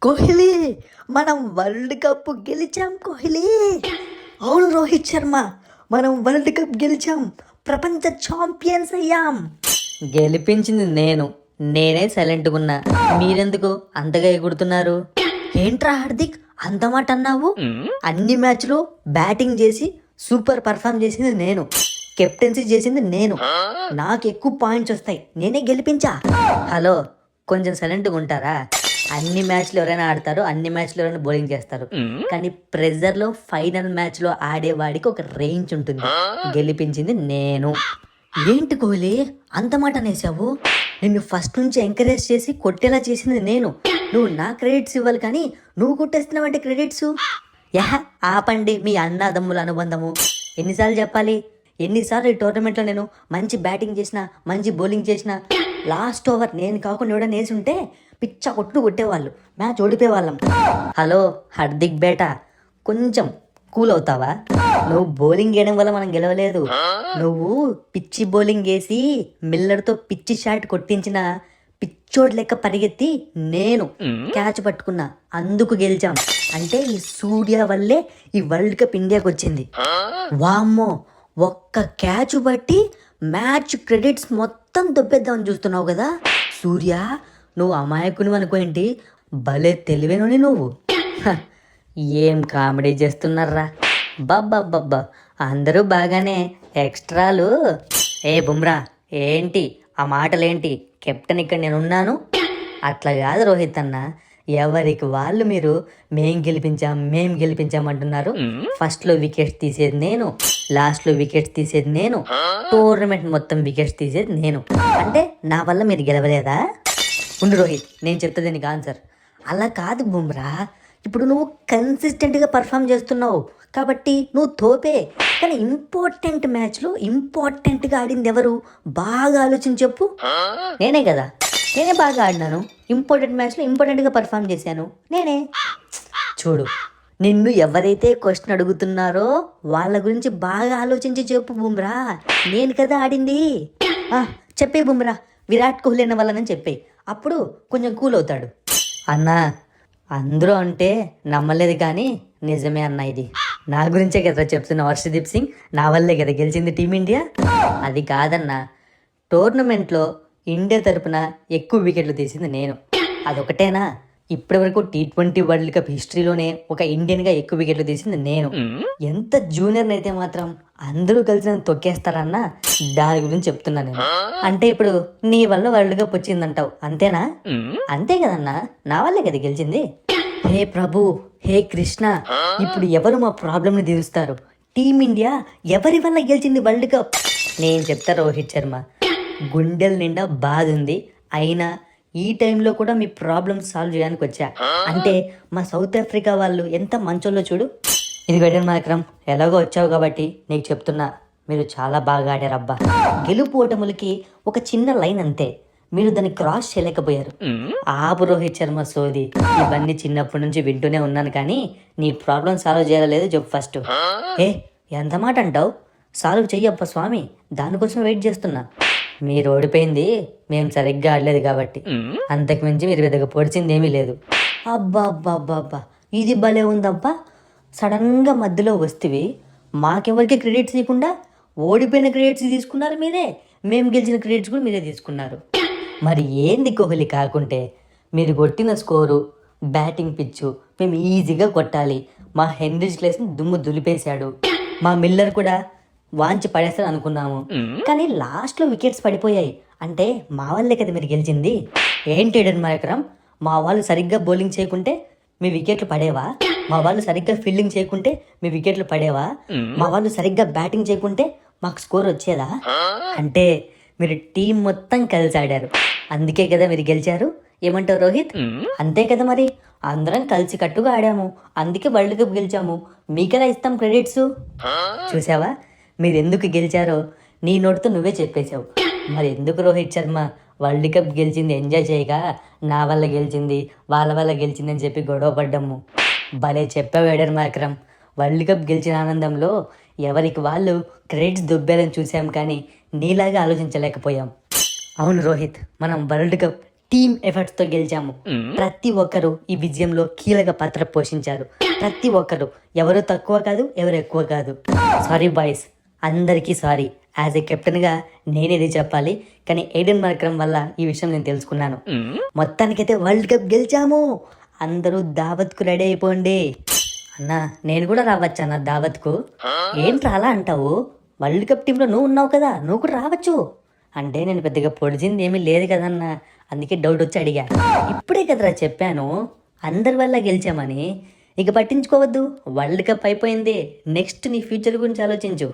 కోహ్లీ, మనం world cup గెలిచాం కోహ్లీ. అవును రోహిత్ శర్మ, మనం వరల్డ్ కప్ గెలిచాం, ప్రపంచ ఛాంపియన్స్ అయ్యాం. గెలిపించింది నేనే సైలెంట్గా ఉన్నా. మీరెందుకు అంతగా ఎగురుతున్నారు? ఏంట్రా హార్దిక్ అంత మాట అన్నావు? అన్ని మ్యాచ్లో బ్యాటింగ్ చేసి సూపర్ పర్ఫామ్ చేసింది నేను, కెప్టెన్సీ చేసింది నేను, నాకు ఎక్కువ పాయింట్స్ వస్తాయి, నేనే గెలిపించా. హలో, కొంచెం సైలెంట్గా ఉంటారా? అన్ని మ్యాచ్లు ఎవరైనా ఆడతారు, అన్ని మ్యాచ్లు ఎవరైనా బౌలింగ్ చేస్తారు, కానీ ప్రెజర్లో ఫైనల్ మ్యాచ్లో ఆడేవాడికి ఒక రేంజ్ ఉంటుంది. గెలిపించింది నేను. ఏంటి కోహ్లీ అంత మాట అనేసావు? నిన్ను ఫస్ట్ నుంచి ఎంకరేజ్ చేసి కొట్టేలా చేసింది నేను. నువ్వు నా క్రెడిట్స్ ఇవ్వాలి, కానీ నువ్వు కొట్టేస్తున్నావంటే క్రెడిట్స్. యహ, ఆపండి మీ అన్నదమ్ముల అనుబంధము. ఎన్నిసార్లు చెప్పాలి? ఎన్నిసార్లు ఈ టోర్నమెంట్లో నేను మంచి బ్యాటింగ్ చేసిన, మంచి బౌలింగ్ చేసిన, లాస్ట్ ఓవర్ నేను కాకుండా ఎవడన్నా వేసి ఉంటే పిచ్చ కొట్టు కొట్టేవాళ్ళు, మ్యాచ్ ఓడిపోయేవాళ్ళం. హలో హార్దిక్ బేటా, కొంచెం కూల్ అవుతావా? నువ్వు బౌలింగ్ వేయడం వల్ల మనం గెలవలేదు. నువ్వు పిచ్చి బౌలింగ్ వేసి మిల్లర్తో పిచ్చి షాట్ కొట్టించిన పిచ్చోడ్ లెక్క పరిగెత్తి నేను క్యాచ్ పట్టుకున్నా, అందుకు గెలిచాం. అంటే ఈ సూర్య వల్లే ఈ వరల్డ్ కప్ ఇండియాకి వచ్చింది. వామ్మో, ఒక్క క్యాచ్ బట్టి మ్యాచ్ క్రెడిట్స్ మొత్తం దొబ్బేద్దామని చూస్తున్నావు కదా సూర్య. నువ్వు అమాయకుని అనుకోండి, భలే తెలివేనని నువ్వు. ఏం కామెడీ చేస్తున్నారా బాబ్బా, అందరూ బాగానే ఎక్స్ట్రాలు. ఏ బుమ్రా, ఏంటి ఆ మాటలేంటి? కెప్టెన్ ఇక్కడ నేనున్నాను. అట్లా కాదు రోహిత్ అన్న, ఎవరికి వాళ్ళు మీరు మేం గెలిపించాం అంటున్నారు. ఫస్ట్లో వికెట్స్ తీసేది నేను, లాస్ట్లో వికెట్స్ తీసేది నేను, టోర్నమెంట్ మొత్తం వికెట్స్ తీసేది నేను. అంటే నా వల్ల మీరు గెలవలేదా? ఉండు రోహిత్, నేను చెప్తా దీనికి ఆన్సర్. అలా కాదు బుమ్రా, ఇప్పుడు నువ్వు కన్సిస్టెంట్గా పర్ఫామ్ చేస్తున్నావు కాబట్టి నువ్వు తోపే. కానీ ఇంపార్టెంట్ మ్యాచ్లో ఇంపార్టెంట్గా ఆడింది ఎవరు? బాగా ఆలోచించి చెప్పు. నేనే కదా, నేనే బాగా ఆడినాను. ఇంపార్టెంట్ మ్యాచ్లో ఇంపార్టెంట్గా పర్ఫామ్ చేశాను నేనే. చూడు, నిన్ను ఎవరైతే క్వశ్చన్ అడుగుతున్నారో వాళ్ళ గురించి బాగా ఆలోచించి చెప్పు బుమ్రా. నేను కదా ఆడింది. చెప్పే బుమ్రా, విరాట్ కోహ్లీ అన్న వాళ్ళని చెప్పే, అప్పుడు కొంచెం కూల్ అవుతాడు. అన్నా, అందరూ అంటే నమ్మలేదు కానీ నిజమే అన్న, ఇది నా గురించే కదా చెప్తున్నా. హర్షదీప్ సింగ్ నా వల్లే కదా గెలిచింది టీమిండియా. అది కాదన్నా, టోర్నమెంట్లో ఇండియా తరపున ఎక్కువ వికెట్లు తీసింది నేను. అదొకటేనా? ఇప్పటివరకు T20 వరల్డ్ కప్ హిస్టరీలోనే ఒక ఇండియన్గా ఎక్కువ వికెట్లు తీసింది నేను. ఎంత జూనియర్ని అయితే మాత్రం అందరూ కలిసి నన్ను తొక్కేస్తారన్నా, దాని గురించి చెప్తున్నా నేను. అంటే ఇప్పుడు నీ వల్ల వరల్డ్ కప్ వచ్చిందంటావు, అంతేనా? అంతే కదన్నా, నా వల్లే కదా గెలిచింది. హే ప్రభు, హే కృష్ణ, ఇప్పుడు ఎవరు మా ప్రాబ్లమ్ని తీరుస్తారు? టీమిండియా ఎవరి వల్ల గెలిచింది వరల్డ్ కప్? నేను చెప్తా రోహిత్ శర్మ, గుండెల నిండా బాధ ఉంది, అయినా ఈ టైంలో కూడా మీ ప్రాబ్లమ్ సాల్వ్ చేయడానికి వచ్చా. అంటే మా సౌత్ ఆఫ్రికా వాళ్ళు ఎంత మంచోళ్ళో చూడు. ఇది గడియన్ మాత్రం ఎలాగో వచ్చావు కాబట్టి నీకు చెప్తున్నా, మీరు చాలా బాగా ఆడారబ్బా. గెలుపు ఓటములకి ఒక చిన్న లైన్ అంతే, మీరు దాన్ని క్రాస్ చేయలేకపోయారు. ఆపు రోహిత్ శర్మ సోది, ఇవన్నీ చిన్నప్పటి నుంచి వింటూనే ఉన్నాను, కానీ నీ ప్రాబ్లం సాల్వ్ చేయలేదు చెప్పు ఫస్ట్. ఎంత మాట అంటావు? సాల్వ్ చెయ్యప్ప స్వామి, దానికోసం వెయిట్ చేస్తున్నా. మీరు ఓడిపోయింది మేము సరిగ్గా ఆడలేదు కాబట్టి, అంతకుమించి మీరు పెద్దగా పొడిచింది ఏమీ లేదు. అబ్బా, ఇది భలే ఉందబ్బా. సడన్గా మధ్యలో వస్తేవి, మాకెవరికి క్రెడిట్స్ ఇవ్వకుండా ఓడిపోయిన క్రెడిట్స్ తీసుకున్నారు మీరే, మేము గెలిచిన క్రెడిట్స్ కూడా మీరే తీసుకున్నారు. మరి ఏంది కోహ్లీ కాకుంటే? మీరు కొట్టిన స్కోరు, బ్యాటింగ్ పిచ్చు మేము ఈజీగా కొట్టాలి. మా హెన్రిచ్ క్లేస్ని దుమ్ము దులిపేశాడు, మా మిల్లర్ కూడా వాంచి పడేస్తాను అనుకున్నాము, కానీ లాస్ట్లో వికెట్స్ పడిపోయాయి. అంటే మా వాళ్ళే కదా మీరు గెలిచింది. ఏంటి ఏడన్ మాయకరం, మా వాళ్ళు సరిగ్గా బౌలింగ్ చేయకుంటే మీ వికెట్లు పడేవా? మా వాళ్ళు సరిగ్గా ఫీల్డింగ్ చేయకుంటే మీ వికెట్లు పడేవా? మా వాళ్ళు సరిగ్గా బ్యాటింగ్ చేయకుంటే మాకు స్కోర్ వచ్చేదా? అంటే మీరు టీం మొత్తం కలిసి ఆడారు, అందుకే కదా మీరు గెలిచారు. ఏమంటావు రోహిత్? అంతే కదా, మరి అందరం కలిసి కట్టుగా ఆడాము, అందుకే వరల్డ్ కప్ గెలిచాము. మీకెలా ఇస్తాం క్రెడిట్స్? చూసావా, మీరు ఎందుకు గెలిచారో నీ నోటితో నువ్వే చెప్పేశావు. మరి ఎందుకు రోహిత్ శర్మ వరల్డ్ కప్ గెలిచింది ఎంజాయ్ చేయగా నా వల్ల గెలిచింది, వాళ్ళ వల్ల గెలిచింది అని చెప్పి గొడవ పడ్డాము? భలే చెప్పావు ఏడర్ మాక్రమ్. వరల్డ్ కప్ గెలిచిన ఆనందంలో ఎవరికి వాళ్ళు క్రెడిట్స్ దుబ్బేలని చూసాం, కానీ నీలాగా ఆలోచించలేకపోయాం. అవును రోహిత్, మనం వరల్డ్ కప్ టీమ్ ఎఫర్ట్స్ తో గెలిచాము. ప్రతి ఒక్కరు ఈ విజయంలో కీలక పాత్ర పోషించారు. ప్రతి ఒక్కరు, ఎవరు తక్కువ కాదు, ఎవరు ఎక్కువ కాదు. సారీ బాయ్స్, అందరికీ సారీ. యాజ్ ఏ కెప్టెన్గా నేనేది చెప్పాలి, కానీ ఎయిడెన్ మార్క్రమ్ వల్ల ఈ విషయం నేను తెలుసుకున్నాను. మొత్తానికైతే వరల్డ్ కప్ గెలిచాము. అందరూ దావత్కు రెడీ అయిపోండి. అన్నా, నేను కూడా రావచ్చు అన్న దావత్కు. ఏంటి అలా అంటావు? వరల్డ్ కప్ టీంలో నువ్వు ఉన్నావు కదా, నువ్వు కూడా రావచ్చు. అంటే నేను పెద్దగా పొడిచింది ఏమీ లేదు కదన్నా, అందుకే డౌట్ వచ్చి అడిగా. ఇప్పుడే కదరా చెప్పాను అందరి వల్ల గెలిచామని. ఇక పట్టించుకోవద్దు, వరల్డ్ కప్ అయిపోయింది. నెక్స్ట్ నీ ఫ్యూచర్ గురించి ఆలోచించు.